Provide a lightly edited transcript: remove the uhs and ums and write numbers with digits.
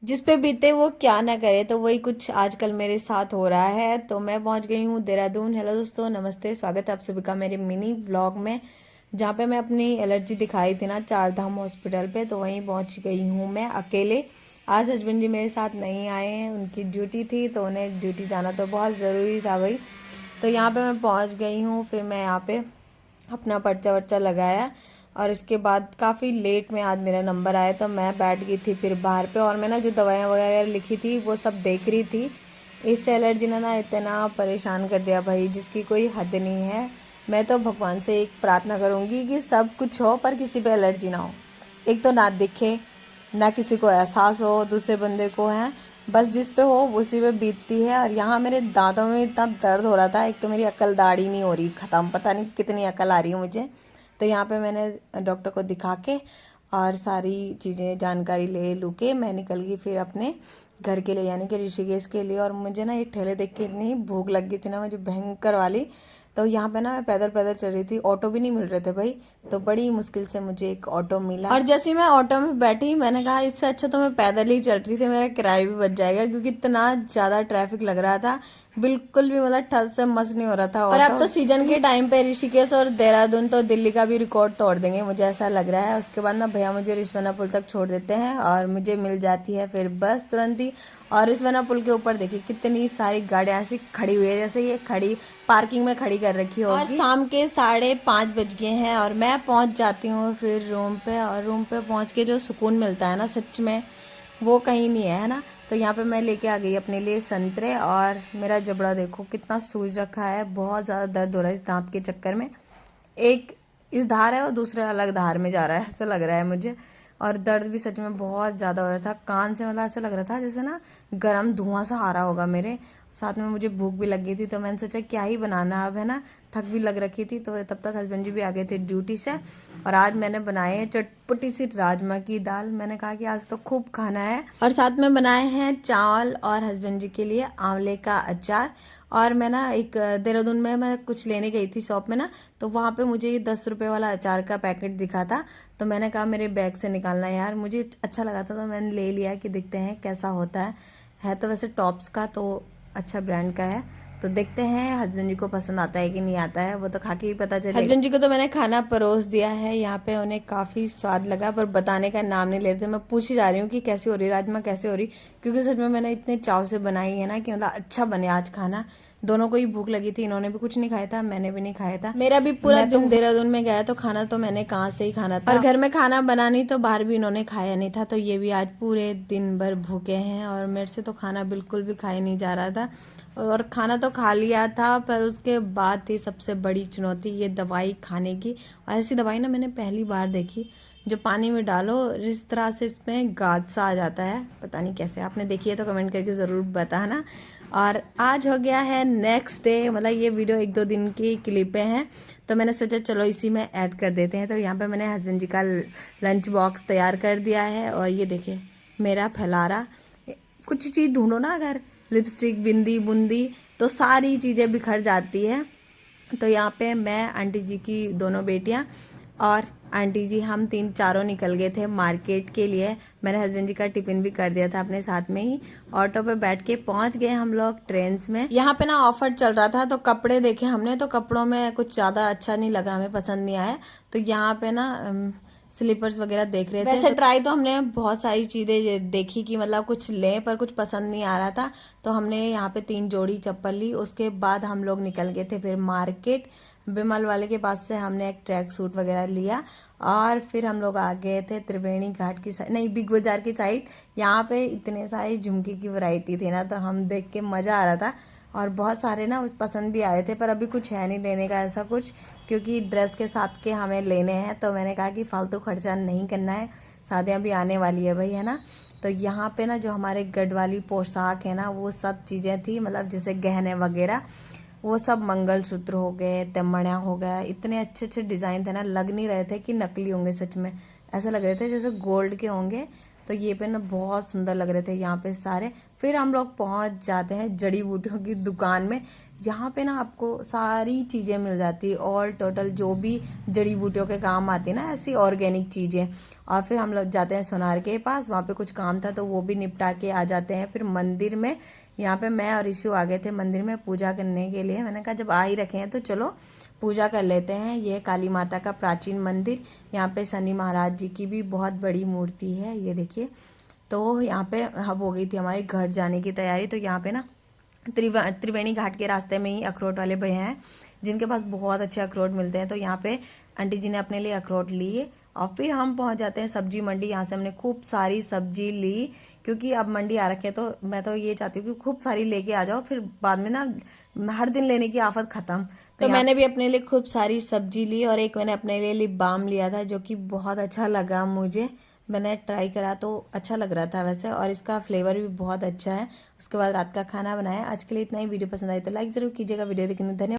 जिस पे बीते वो क्या ना करे, तो वही कुछ आजकल मेरे साथ हो रहा है। तो मैं पहुंच गई हूँ देहरादून। हेलो दोस्तों, नमस्ते, स्वागत है आप सभी का मेरे मिनी ब्लॉग में, जहाँ पे मैं अपनी एलर्जी दिखाई थी ना चार धाम हॉस्पिटल पे, तो वहीं पहुंच गई हूँ मैं अकेले। आज हस्बैंड जी मेरे साथ नहीं आए हैं, उनकी ड्यूटी थी तो उन्हें ड्यूटी जाना तो बहुत ज़रूरी था भाई। तो यहाँ पे मैं पहुँच गई हूँ। फिर मैं यहाँ पे अपना पर्चा वर्चा लगाया और इसके बाद काफ़ी लेट में आज मेरा नंबर आया, तो मैं बैठ गई थी फिर बाहर पे। और मैं ना जो दवाइयाँ वगैरह लिखी थी वो सब देख रही थी। इस एलर्जी ने ना इतना परेशान कर दिया भाई, जिसकी कोई हद नहीं है। मैं तो भगवान से एक प्रार्थना करूँगी कि सब कुछ हो पर किसी पे एलर्जी ना हो। एक तो ना दिखे, ना किसी को एहसास हो दूसरे बंदे को है, बस जिस पे हो उसी पे बीतती है। और यहाँ मेरे दांतों में इतना दर्द हो रहा था, एक तो मेरी अक्ल दाढ़ी नहीं हो रही ख़त्म, पता नहीं कितनी अकल आ रही है मुझे। तो यहाँ पे मैंने डॉक्टर को दिखा के और सारी चीज़ें जानकारी ले लू के मैं निकल गई फिर अपने घर के लिए, यानी कि ऋषिकेश के लिए। और मुझे ना ये ठेले देख के इतनी भूख लग गई थी ना मुझे, भयंकर वाली। तो यहाँ पे ना मैं पैदल पैदल चल रही थी, ऑटो भी नहीं मिल रहे थे भाई। तो बड़ी मुश्किल से मुझे एक ऑटो मिला, और जैसे ही मैं ऑटो में बैठी मैंने कहा इससे अच्छा तो मैं पैदल ही चल रही थी, मेरा किराया भी बच जाएगा, क्योंकि इतना ज़्यादा ट्रैफिक लग रहा था। बिल्कुल भी मतलब ठस से मस नहीं हो रहा था। और अब तो सीजन के टाइम पे ऋषिकेश और देहरादून तो दिल्ली का भी रिकॉर्ड तोड़ देंगे, मुझे ऐसा लग रहा है। उसके बाद ना भैया मुझे रिश्वना पुल तक छोड़ देते हैं और मुझे मिल जाती है फिर बस तुरंत ही। और रिश्वना पुल के ऊपर देखिए कितनी सारी गाड़ियाँ ऐसी खड़ी हुई है, जैसे ये खड़ी पार्किंग में खड़ी कर रखी होगी। और शाम के 5:30 बज गए हैं और मैं पहुंच जाती हूँ फिर रूम पे। और रूम पे पहुंच के जो सुकून मिलता है ना सच में, वो कहीं नहीं है ना। तो यहाँ पे मैं लेके आ गई अपने लिए संतरे, और मेरा जबड़ा देखो कितना सूज रखा है, बहुत ज़्यादा दर्द हो रहा है इस दांत के चक्कर में। एक इस धार है और दूसरे अलग धार में जा रहा है, ऐसा लग रहा है मुझे। और दर्द भी सच में बहुत ज़्यादा हो रहा था कान से, मतलब ऐसा लग रहा था जैसे ना गर्म धुआं सा आ रहा होगा मेरे। साथ में मुझे भूख भी लग गई थी, तो मैंने सोचा क्या ही बनाना अब, है ना। थक भी लग रखी थी, तो तब तक हस्बैंड जी भी आ गए थे ड्यूटी से। और आज मैंने बनाए हैं चटपटी सी राजमा की दाल। मैंने कहा कि आज तो खूब खाना है। और साथ में बनाए हैं चावल और हस्बैंड जी के लिए आंवले का अचार। और मैं ना एक देहरादून में मैं कुछ लेने गई थी शॉप में ना, तो वहाँ पे मुझे ये 10 रुपये वाला अचार का पैकेट दिखा था। तो मैंने कहा मेरे बैग से निकालना यार, मुझे अच्छा लगा था तो मैंने ले लिया कि देखते हैं कैसा होता है तो वैसे टॉप्स का तो अच्छा ब्रांड का है। तो देखते हैं हस्बैंड जी को पसंद आता है कि नहीं आता है, वो तो खा के ही पता चलेगा। हस्बैंड जी को तो मैंने खाना परोस दिया है यहाँ पे, उन्हें काफ़ी स्वाद लगा पर बताने का नाम नहीं लेते। मैं पूछ ही जा रही हूँ कि कैसी हो रही राजमा, कैसे हो रही, क्योंकि सच में मैंने इतने चाव से बनाई है ना कि मतलब अच्छा बने आज खाना। दोनों को ही भूख लगी थी, इन्होंने भी कुछ नहीं खाया था, मैंने भी नहीं खाया था। मेरा भी पूरा दिन देहरादून में गया, तो खाना तो मैंने कहाँ से ही खाना था, और घर में खाना बना नहीं तो बाहर भी इन्होंने खाया नहीं था। तो ये भी आज पूरे दिन भर भूखे हैं और मेरे से तो खाना बिल्कुल भी खाया नहीं जा रहा था। और खाना तो खा लिया था, पर उसके बाद थी सबसे बड़ी चुनौती ये दवाई खाने की। और ऐसी दवाई ना मैंने पहली बार देखी, जो पानी में डालो इस तरह से इसमें गाद सा आ जाता है, पता नहीं कैसे। आपने देखी है तो कमेंट करके ज़रूर बताना। और आज हो गया है नेक्स्ट डे, मतलब ये वीडियो 1-2 दिन की क्लिपें हैं, तो मैंने सोचा चलो इसी में ऐड कर देते हैं। तो यहाँ पे मैंने हस्बैंड जी का लंच बॉक्स तैयार कर दिया है। और ये देखिए मेरा फैलारा, कुछ चीज़ ढूंढो ना अगर, लिपस्टिक, बिंदी बुंदी, तो सारी चीज़ें बिखर जाती है। तो यहाँ पे मैं, आंटी जी की दोनों बेटियाँ और आंटी जी, हम तीन चारों निकल गए थे मार्केट के लिए। मैंने हस्बैंड जी का टिफ़िन भी कर दिया था अपने साथ में ही। ऑटो पे बैठ के पहुँच गए हम लोग ट्रेन्स में। यहाँ पे ना ऑफर चल रहा था, तो कपड़े देखे हमने, तो कपड़ों में कुछ ज़्यादा अच्छा नहीं लगा, हमें पसंद नहीं आया। तो यहाँ पे ना स्लीपर्स वगैरह देख रहे थे। वैसे ट्राई तो हमने बहुत सारी चीज़ें देखी कि मतलब कुछ लें, पर कुछ पसंद नहीं आ रहा था। तो हमने यहाँ पे 3 जोड़ी चप्पल ली। उसके बाद हम लोग निकल गए थे फिर मार्केट। बिमल वाले के पास से हमने एक ट्रैक सूट वगैरह लिया, और फिर हम लोग आ गए थे त्रिवेणी घाट की साइड, नहीं बिग बाज़ार की साइड। यहाँ पे इतने सारे झुमके की वैरायटी थी ना, तो हम देख के मज़ा आ रहा था। और बहुत सारे ना पसंद भी आए थे, पर अभी कुछ है नहीं लेने का ऐसा कुछ, क्योंकि ड्रेस के साथ के हमें लेने हैं। तो मैंने कहा कि फालतू खर्चा नहीं करना है, शादियाँ भी आने वाली है भाई, है ना। तो यहाँ पे ना जो हमारे गढ़वाली पोशाक है ना, वो सब चीज़ें थी, मतलब जैसे गहने वगैरह, वो सब मंगलसूत्र हो गए, तेमणिया हो गया, इतने अच्छे अच्छे डिज़ाइन थे ना, लग नहीं रहे थे कि नकली होंगे, सच में ऐसा लग रहे थे जैसे गोल्ड के होंगे। तो ये पे ना बहुत सुंदर लग रहे थे यहाँ पे सारे। फिर हम लोग पहुँच जाते हैं जड़ी बूटियों की दुकान में। यहाँ पे ना आपको सारी चीज़ें मिल जाती है, ऑल टोटल जो भी जड़ी बूटियों के काम आती है ना, ऐसी ऑर्गेनिक चीज़ें। और फिर हम लोग जाते हैं सोनार के पास, वहाँ पे कुछ काम था तो वो भी निपटा के आ जाते हैं। फिर मंदिर में यहाँ पे मैं और ईशु आ गए थे मंदिर में पूजा करने के लिए। मैंने कहा जब आ ही रखे हैं तो चलो पूजा कर लेते हैं। ये काली माता का प्राचीन मंदिर, यहाँ पे शनि महाराज जी की भी बहुत बड़ी मूर्ति है, ये देखिए। तो यहाँ पे अब हो गई थी हमारी घर जाने की तैयारी। तो यहाँ पे ना त्रिवेणी घाट के रास्ते में ही अखरोट वाले भैया हैं जिनके पास बहुत अच्छे अखरोट मिलते हैं। तो यहाँ पे आंटी जी ने अपने लिए अखरोट लिए और फिर हम पहुँच जाते हैं सब्जी मंडी। यहाँ से हमने खूब सारी सब्जी ली क्योंकि अब मंडी आ रखे हैं, तो मैं तो ये चाहती हूँ कि खूब सारी लेके आ जाओ, फिर बाद में ना हर दिन लेने की आफत ख़त्म। तो मैंने भी अपने लिए खूब सारी सब्जी ली और एक मैंने अपने लिए लिप बाम लिया था जो कि बहुत अच्छा लगा मुझे। मैंने ट्राई करा तो अच्छा लग रहा था वैसे, और इसका फ्लेवर भी बहुत अच्छा है। उसके बाद रात का खाना बनाया। आज के लिए इतना ही। वीडियो पसंद आई तो लाइक ज़रूर कीजिएगा। वीडियो देखने धन्यवाद।